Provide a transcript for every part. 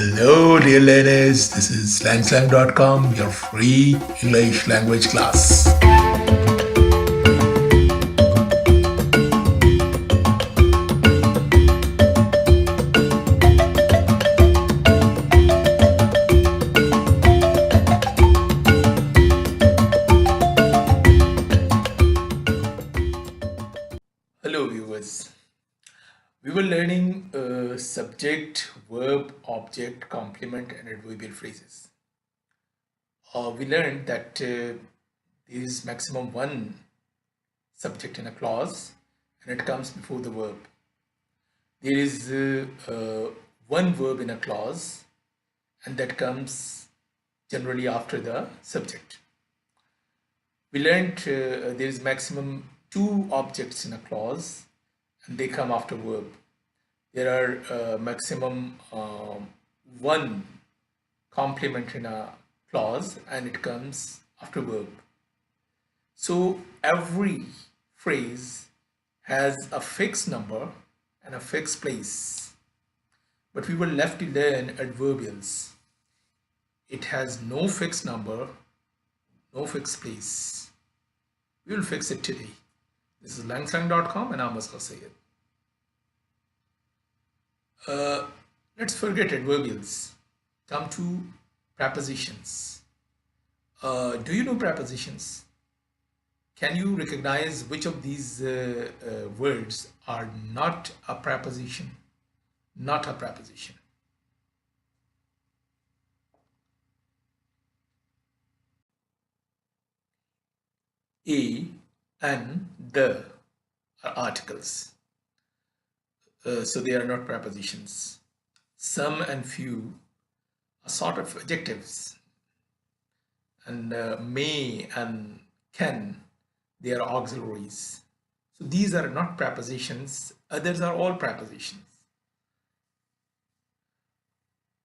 Hello, dear learners. This is slangslang.com, your free English language class. Hello, viewers. We were learning subject, verb, object, complement, and adverbial phrases. We learned that there is maximum one subject in a clause and it comes before the verb. There is one verb in a clause and that comes generally after the subject. We learned there is maximum two objects in a clause and they come after verb. There are maximum one complement in a clause and it comes after verb. So every phrase has a fixed number and a fixed place. But we were left to learn adverbials. It has no fixed number, no fixed place. We will fix it today. This is langslang.com and I'm Asghar Sayed. Let's forget adverbials. Come to prepositions. Do you know prepositions? Can you recognize which of these words are not a preposition? Not a preposition. A and the are articles. So they are not prepositions. Some and few are sort of adjectives. And may and can, they are auxiliaries. So these are not prepositions. Others are all prepositions.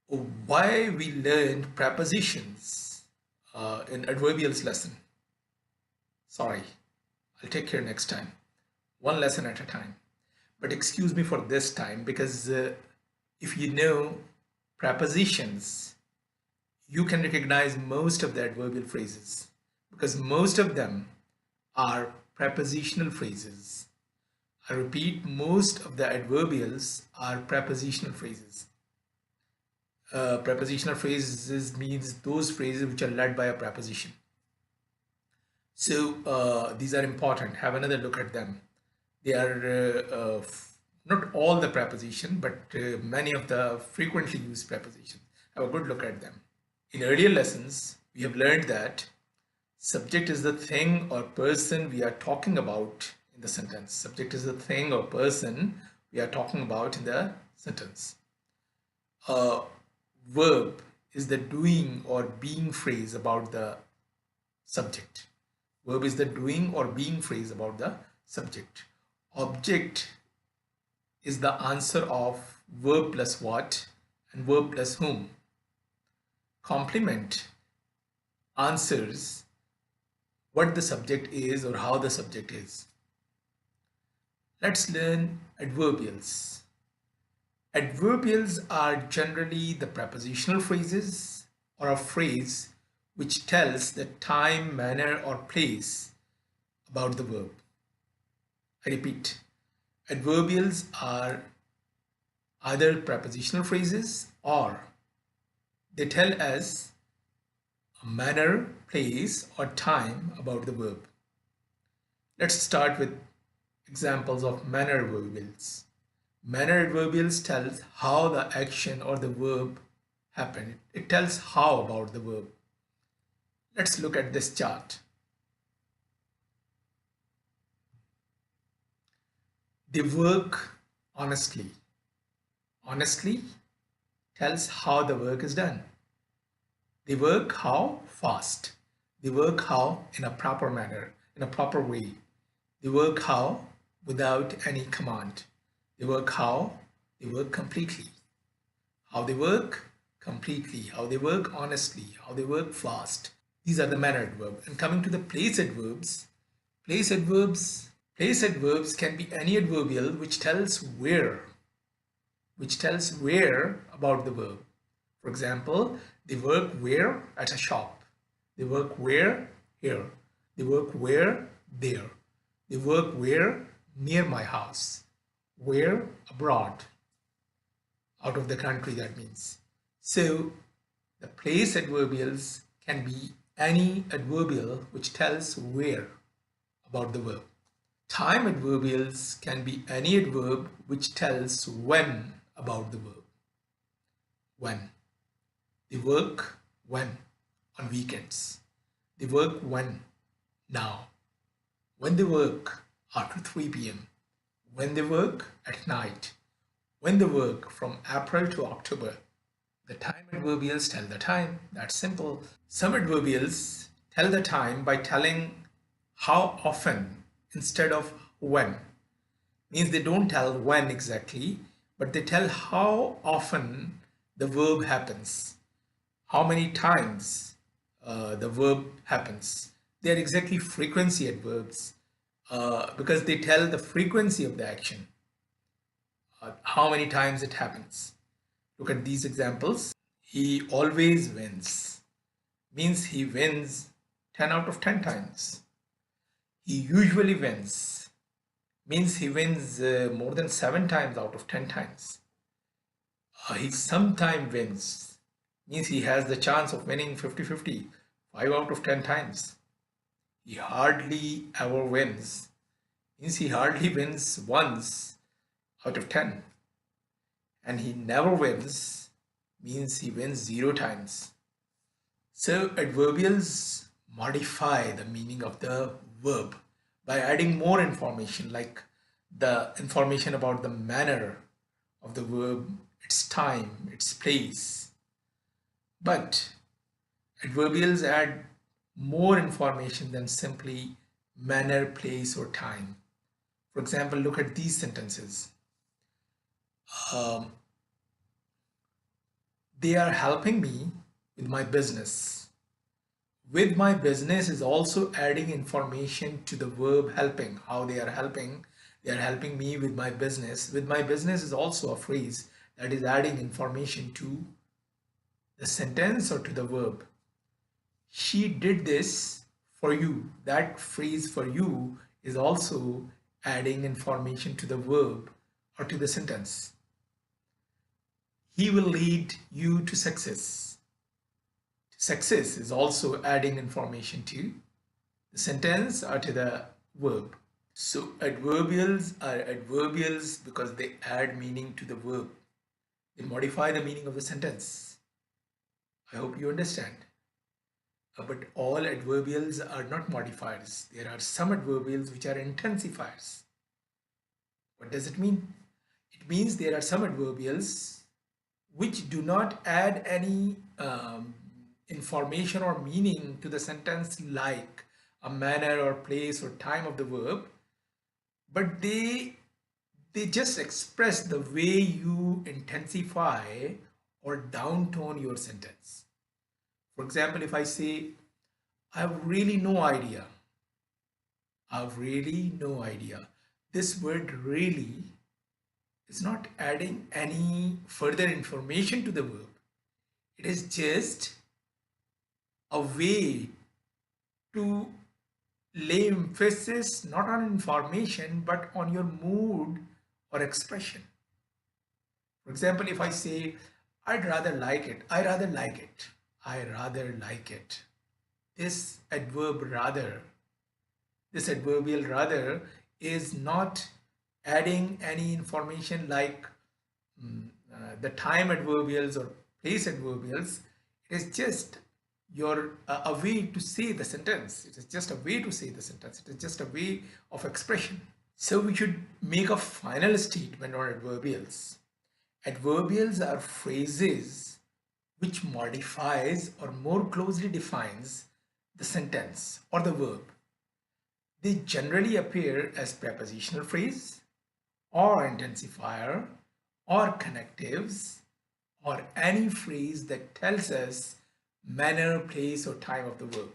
Why we learned prepositions in adverbials lesson? Sorry, I'll take care next time. One lesson at a time. But excuse me for this time because if you know prepositions, you can recognize most of the adverbial phrases because most of them are prepositional phrases. I repeat, most of the adverbials are prepositional phrases. Prepositional phrases means those phrases which are led by a preposition. So these are important. Have another look at them. They are not all the preposition, but many of the frequently used prepositions. Have a good look at them. In earlier lessons, we have learned that subject is the thing or person we are talking about in the sentence. Subject is the thing or person we are talking about in the sentence. Verb is the doing or being phrase about the subject. Verb is the doing or being phrase about the subject. Object is the answer of verb plus what and verb plus whom. Complement answers what the subject is or how the subject is. Let's learn adverbials. Adverbials are generally the prepositional phrases or a phrase which tells the time, manner, or place about the verb. I repeat, adverbials are either prepositional phrases or they tell us a manner, place, or time about the verb. Let's start with examples of manner adverbials. Manner adverbials tells how the action or the verb happened. It tells how about the verb. Let's look at this chart. They work honestly. Honestly tells how the work is done. They work how? Fast. They work how? In a proper manner, in a proper way. They work how? Without any command. They work how? They work completely. How they work? Completely. How they work? Honestly. How they work? Fast. These are the manner adverbs. And coming to the place adverbs, place adverbs can be any adverbial which tells where about the verb. For example, they work where? At a shop. They work where? Here. They work where? There. They work where? Near my house. Where? Abroad. Out of the country, that means. So the place adverbials can be any adverbial which tells where about the verb. Time adverbials can be any adverb which tells when about the verb. When. They work when? On weekends. They work when? Now. When they work after 3 p.m. When they work at night. When they work from April to October. The time adverbials tell the time. That's simple. Some adverbials tell the time by telling how often instead of when. Means they don't tell when exactly, but they tell how often the verb happens. How many times the verb happens. They are exactly frequency adverbs because they tell the frequency of the action. How many times it happens. Look at these examples. He always wins. Means he wins 10 out of 10 times. He usually wins. Means he wins more than 7 times out of 10 times. He sometimes wins. Means he has the chance of winning 50-50, 5 out of 10 times. He hardly ever wins. Means he hardly wins once out of 10. And he never wins. Means he wins 0 times. So adverbials modify the meaning of the verb by adding more information, like the information about the manner of the verb, its time, its place. But adverbials add more information than simply manner, place, or time. For example, look at these sentences. They are helping me with my business. With my business is also adding information to the verb helping. How they are helping. They are helping me with my business. With my business is also a phrase that is adding information to the sentence or to the verb. She did this for you. That phrase for you is also adding information to the verb or to the sentence. He will lead you to success. Success is also adding information to the sentence or to the verb. So adverbials are adverbials because they add meaning to the verb. They modify the meaning of the sentence. I hope you understand. But all adverbials are not modifiers. There are some adverbials which are intensifiers. What does it mean? It means there are some adverbials which do not add any information or meaning to the sentence, like a manner or place or time of the verb, but they just express the way you intensify or downtone your sentence. For example, if I say, I have really no idea. I have really no idea. This word really is not adding any further information to the verb. It is just a way to lay emphasis not on information but on your mood or expression. For example, if I say, I'd rather like it, I rather like it, I rather like it. This adverb rather, this adverbial rather is not adding any information like the time adverbials or place adverbials. It is just your a way to say the sentence. It is just a way to say the sentence. It is just a way of expression. So we should make a final statement on adverbials. Adverbials are phrases which modifies or more closely defines the sentence or the verb. They generally appear as prepositional phrase or intensifier or connectives or any phrase that tells us manner, place, or time of the verb.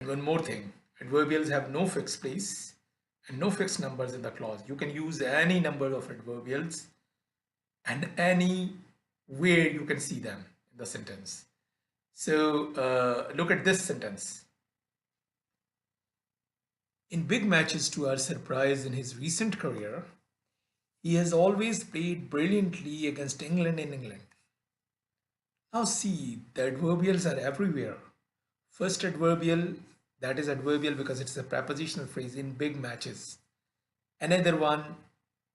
One more thing, Adverbials have no fixed place and no fixed numbers in the clause. You can use any number of adverbials and any way you can see them in the sentence. So look at this sentence. In big matches, to our surprise in his recent career, he has always played brilliantly against England in England. Now see, the adverbials are everywhere. First adverbial, that is adverbial because it's a prepositional phrase in big matches. Another one,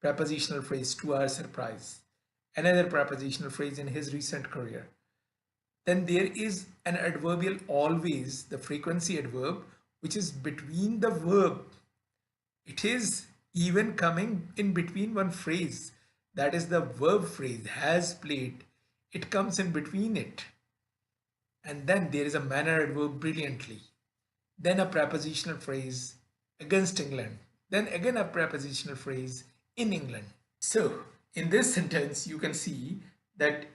prepositional phrase to our surprise. Another prepositional phrase in his recent career. Then there is an adverbial always, the frequency adverb, which is between the verb. It is even coming in between one phrase. That is the verb phrase, has played. It comes in between it. And then there is a manner adverb, brilliantly. Then a prepositional phrase, against England. Then again a prepositional phrase, in England. So in this sentence, you can see that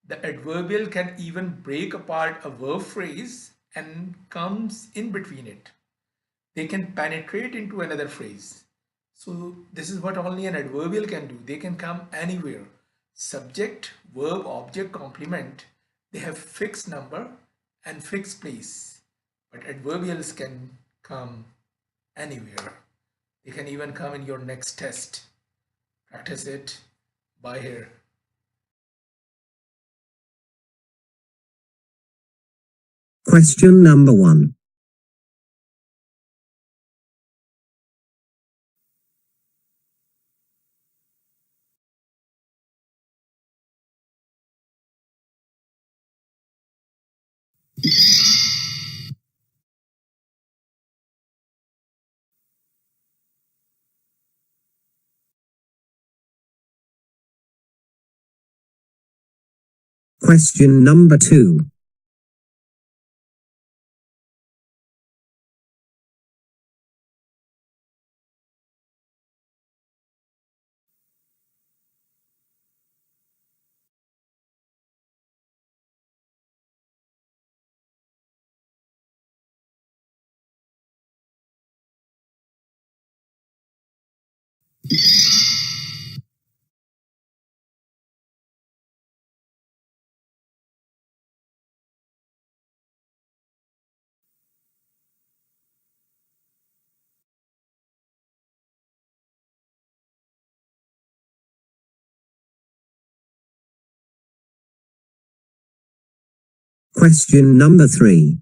the adverbial can even break apart a verb phrase and comes in between it. They can penetrate into another phrase. So this is what only an adverbial can do. They can come anywhere. Subject, verb, object, complement, they have fixed number and fixed place. But adverbials can come anywhere. They can even come in your next test. Practice it. Bye here. Question number 1. Question number 2. Question number 3.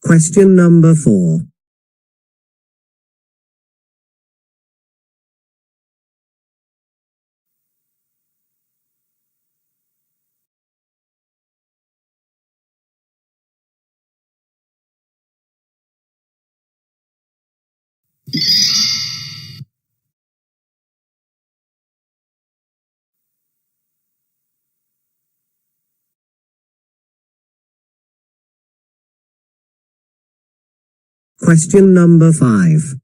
Question number 4. Question number 5.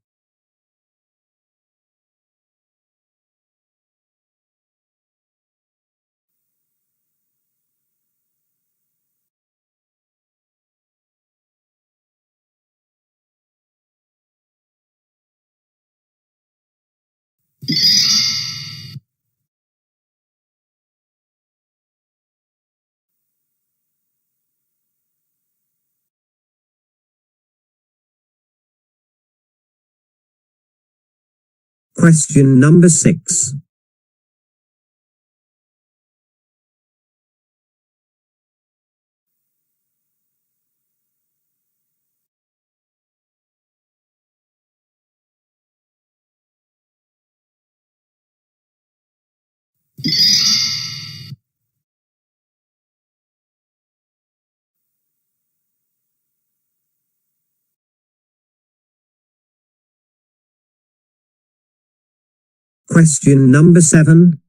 Question number 6. Question number 7.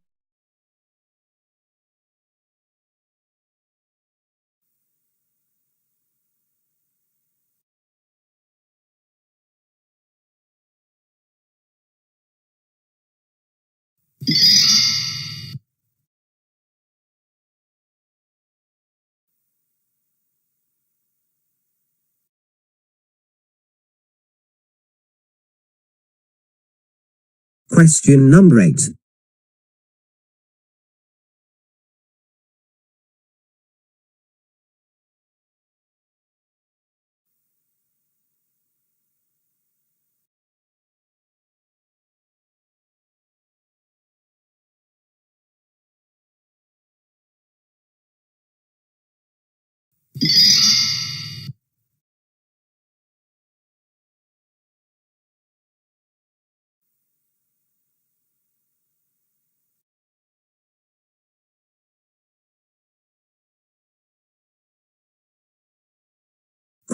Question number 8.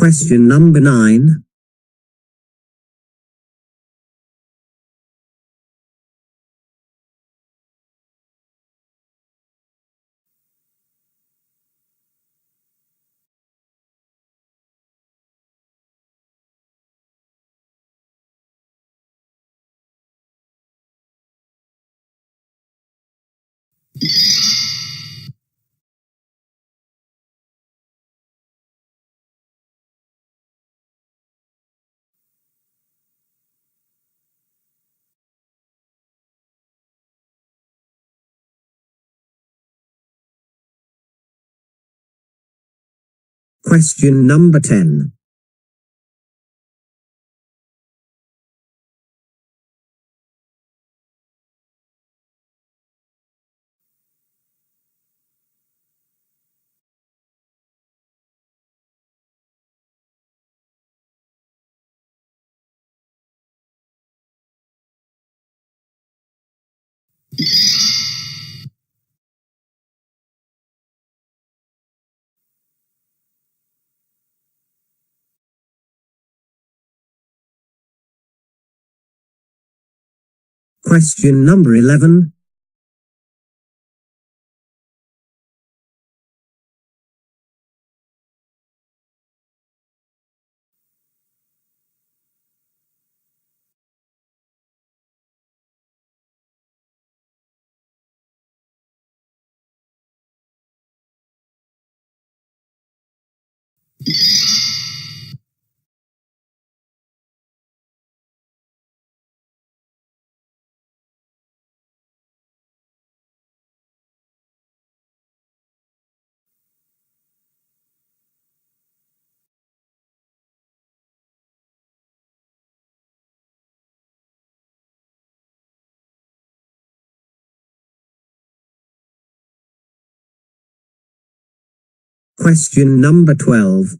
Question number 9. Question number 10. Question number 11. Question number 12.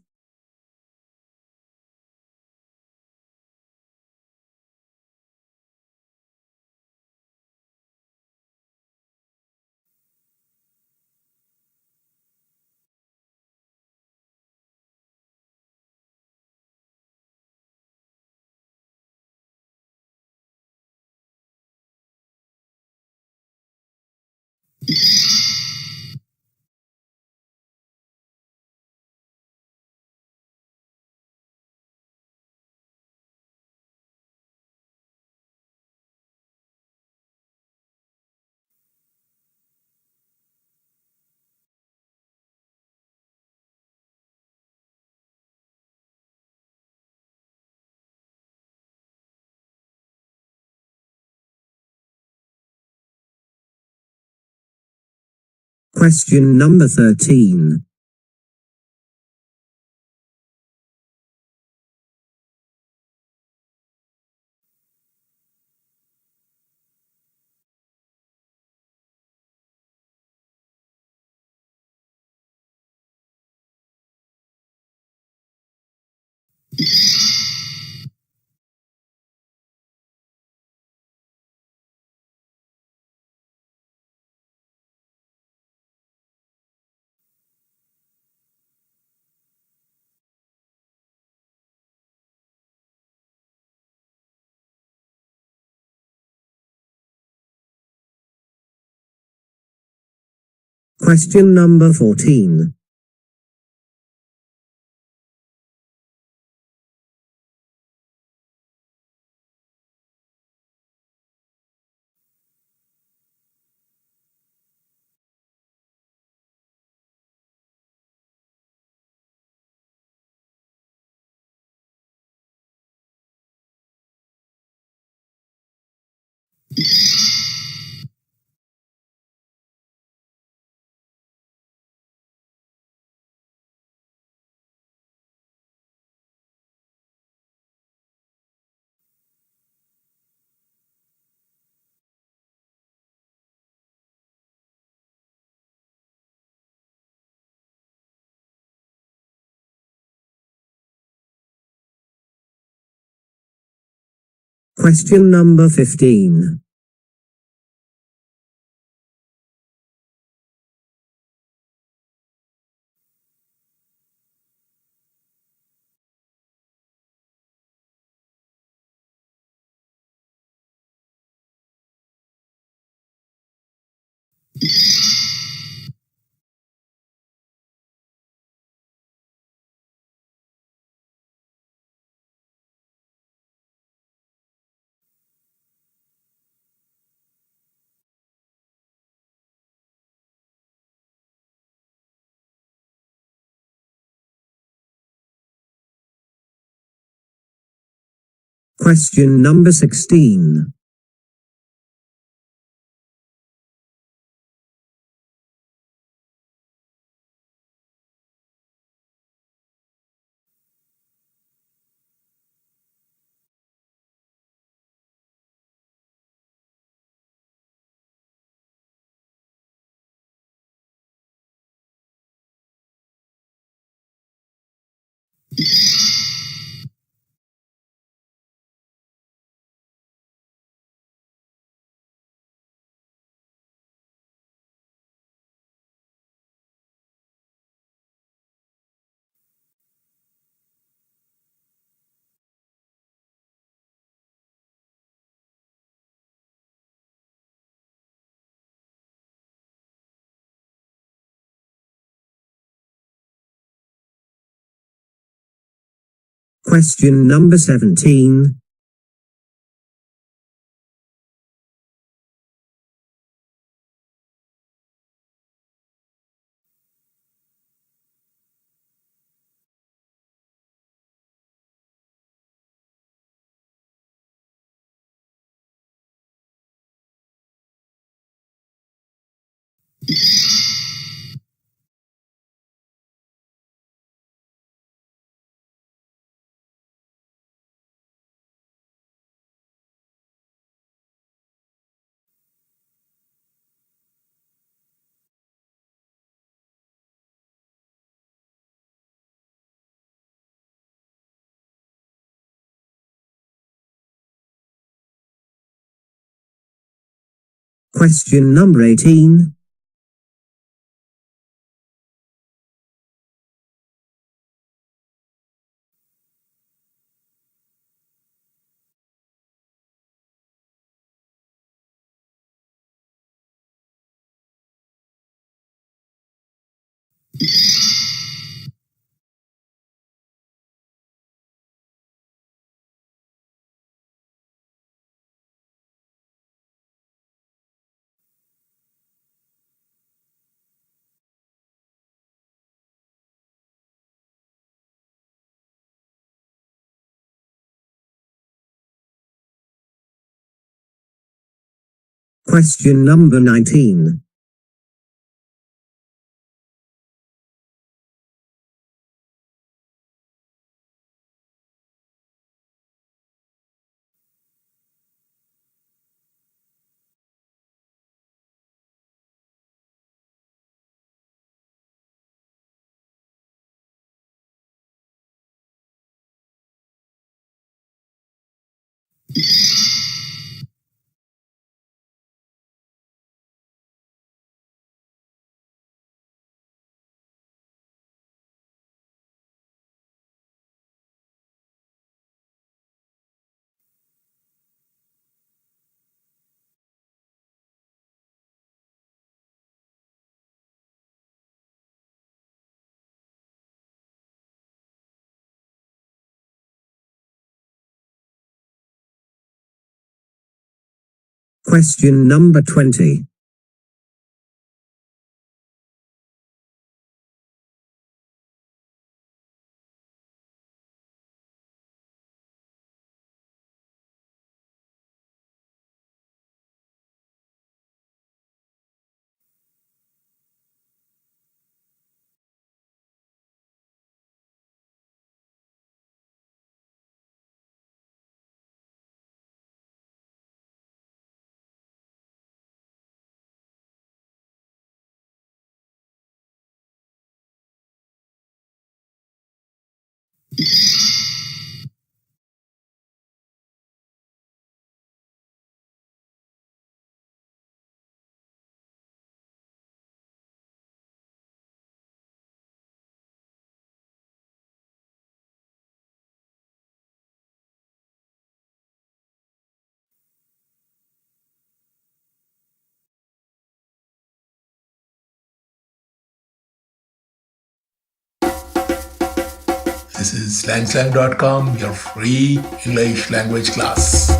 Question number 13. Question number 14. Question number 15. Question number 16. Question number 17. Question number 18. Question number 19. Question number 20. This is slangslang.com, your free English language class.